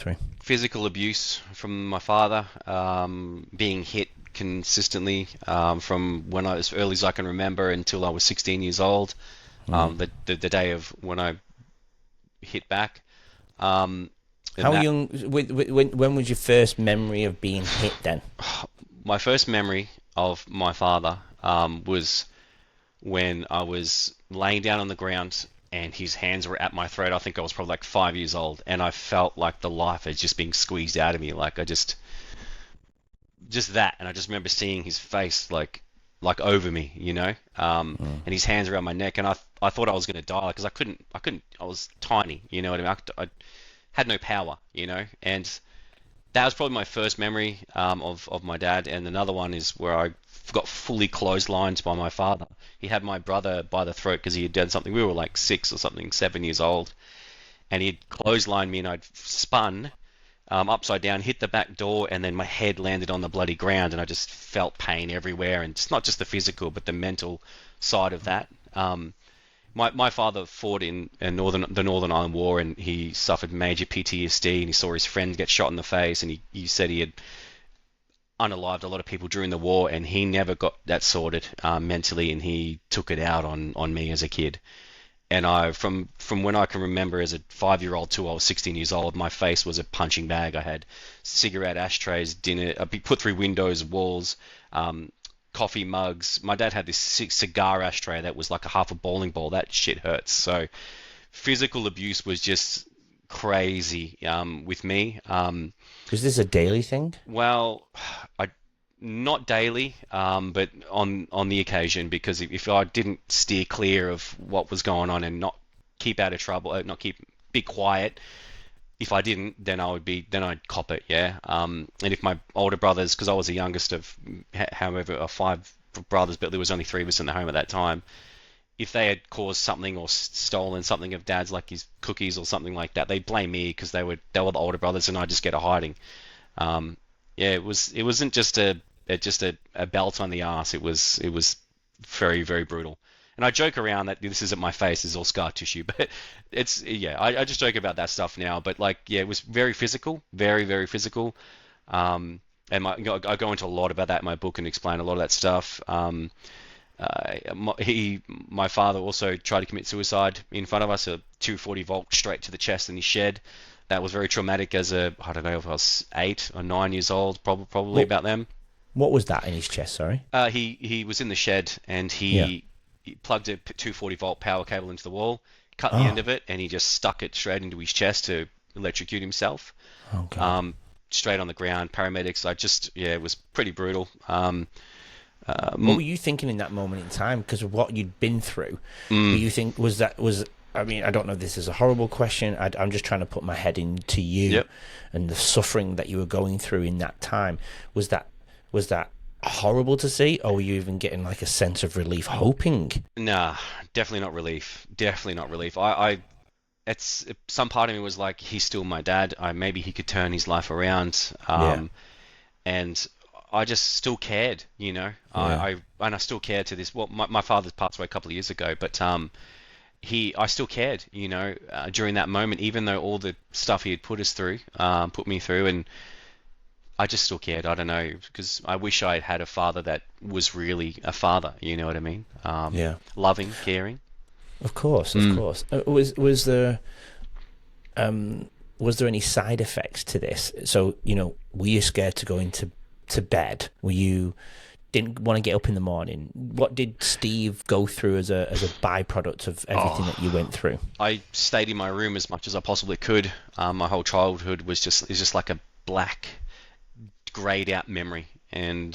through? Physical abuse from my father, being hit consistently from when I as early as I can remember until I was 16 years old. Mm. The day of when I hit back. Um, and How that young? When was your first memory of being hit? Then. My first memory of my father was when I was laying down on the ground and his hands were at my throat. I think I was probably like 5 years old, and I felt like the life had just been squeezed out of me. Like I just that, and I just remember seeing his face like over me, Mm. and his hands around my neck, and I thought I was gonna die because I couldn't, I was tiny, you know what I mean? I had no power, and that was probably my first memory of my dad. And another one is where I got fully clotheslined by my father. He had my brother by the throat because he had done something. We were like 6 or something, 7 years old, and he'd clotheslined me, and I'd spun upside down, hit the back door, and then my head landed on the bloody ground, and I just felt pain everywhere. And it's not just the physical, but the mental side of that. My father fought in the Northern Ireland War, and he suffered major PTSD, and he saw his friend get shot in the face, and he said he had unalived a lot of people during the war, and he never got that sorted mentally, and he took it out on me as a kid. And from when I can remember as a 5-year-old to I was 16 years old, my face was a punching bag. I had cigarette ashtrays, dinner, I'd be put through windows, walls, um, coffee mugs. My dad had this cigar ashtray that was like a half a bowling ball. That shit hurts. So physical abuse was just crazy with me. Was this a daily thing? Well, I not daily, but on the occasion, because if I didn't steer clear of what was going on and not keep out of trouble, not keep be quiet. If I didn't, then I'd cop it, yeah. And if my older brothers, because I was the youngest of, however, five brothers, but there was only three of us in the home at that time. If they had caused something or stolen something of dad's, like his cookies or something like that, they'd blame me because they were the older brothers, and I'd just get a hiding. Um, yeah, it wasn't just a belt on the ass. It was very very brutal. And I joke around that this isn't my face, this is all scar tissue, but it's yeah. I just joke about that stuff now. But like yeah, it was very physical, very very physical. And I go into a lot about that in my book and explain a lot of that stuff. My father also tried to commit suicide in front of us, a 240 volt straight to the chest in his shed. That was very traumatic as I don't know if I was 8 or 9 years old, probably What about them. What was that in his chest? Sorry. He was in the shed, and Yeah. he plugged a 240-volt power cable into the wall, cut the end Oh. of it, and he just stuck it straight into his chest to electrocute himself. Oh God. Um, Straight on the ground. Paramedics. Yeah, it was pretty brutal. What were you thinking in that moment in time? Because of what you'd been through, were mm, you think was I mean, I don't know if this is a horrible question. I'm just trying to put my head into you yep. and the suffering that you were going through in that time. Was that horrible to see, or were you even getting like a sense of relief, hoping? Nah, definitely not relief. Definitely not relief. It's some part of me was like, he's still my dad. Maybe he could turn his life around. Yeah. And I just still cared, you know. Yeah. And I still care to this. Well, my father passed away a couple of years ago, but I still cared, during that moment, even though all the stuff he had put me through, and I just still cared. I don't know, because I wish I had had a father that was really a father. You know what I mean? Yeah. Loving, caring. Of course. Of Mm. course. Was there any side effects to this? So, were you scared to go into bed? Were you didn't want to get up in the morning? What did Steve go through as a byproduct of everything that you Oh, went through? I stayed in my room as much as I possibly could. My whole childhood is just like a black, grayed out memory, and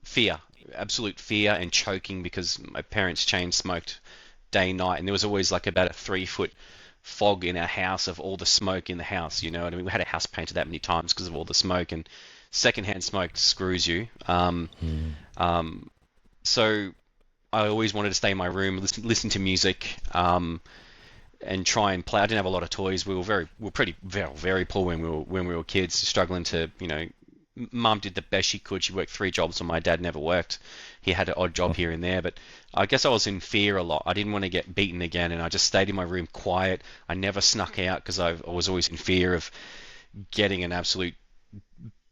fear, absolute fear, and choking because my parents chain smoked day and night, and there was always like about a 3 foot fog in our house of all the smoke in the house. You know what I mean? We had a house painted that many times because of all the smoke, and secondhand smoke screws you. Mm. Um, so I always wanted to stay in my room, listen to music, and try and play. I didn't have a lot of toys. We were pretty very poor when we were kids, struggling to. Mum did the best she could. She worked 3 jobs, and my dad never worked. He had an odd job Oh, here and there, but I guess I was in fear a lot. I didn't want to get beaten again, and I just stayed in my room quiet. I never snuck out because I was always in fear of getting an absolute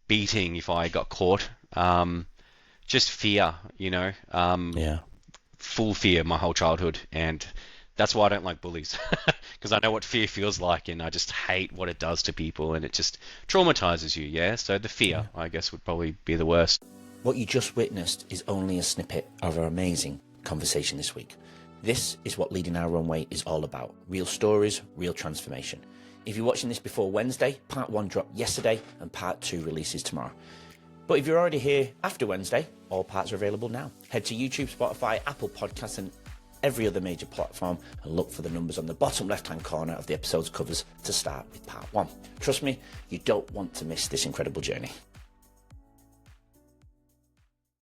beating if I got caught. Just fear, Yeah. full fear my whole childhood, and that's why I don't like bullies, because I know what fear feels like, and I just hate what it does to people, and it just traumatizes you. Yeah, so the fear, I guess, would probably be the worst. What you just witnessed is only a snippet of our amazing conversation this week. This is what Leading Our Own Way is all about. Real stories, real transformation. If you're watching this before Wednesday, part 1 dropped yesterday and part 2 releases tomorrow. But if you're already here after Wednesday, all parts are available now. Head to YouTube, Spotify, Apple Podcasts and every other major platform and look for the numbers on the bottom left-hand corner of the episode's covers to start with part 1. Trust me, you don't want to miss this incredible journey.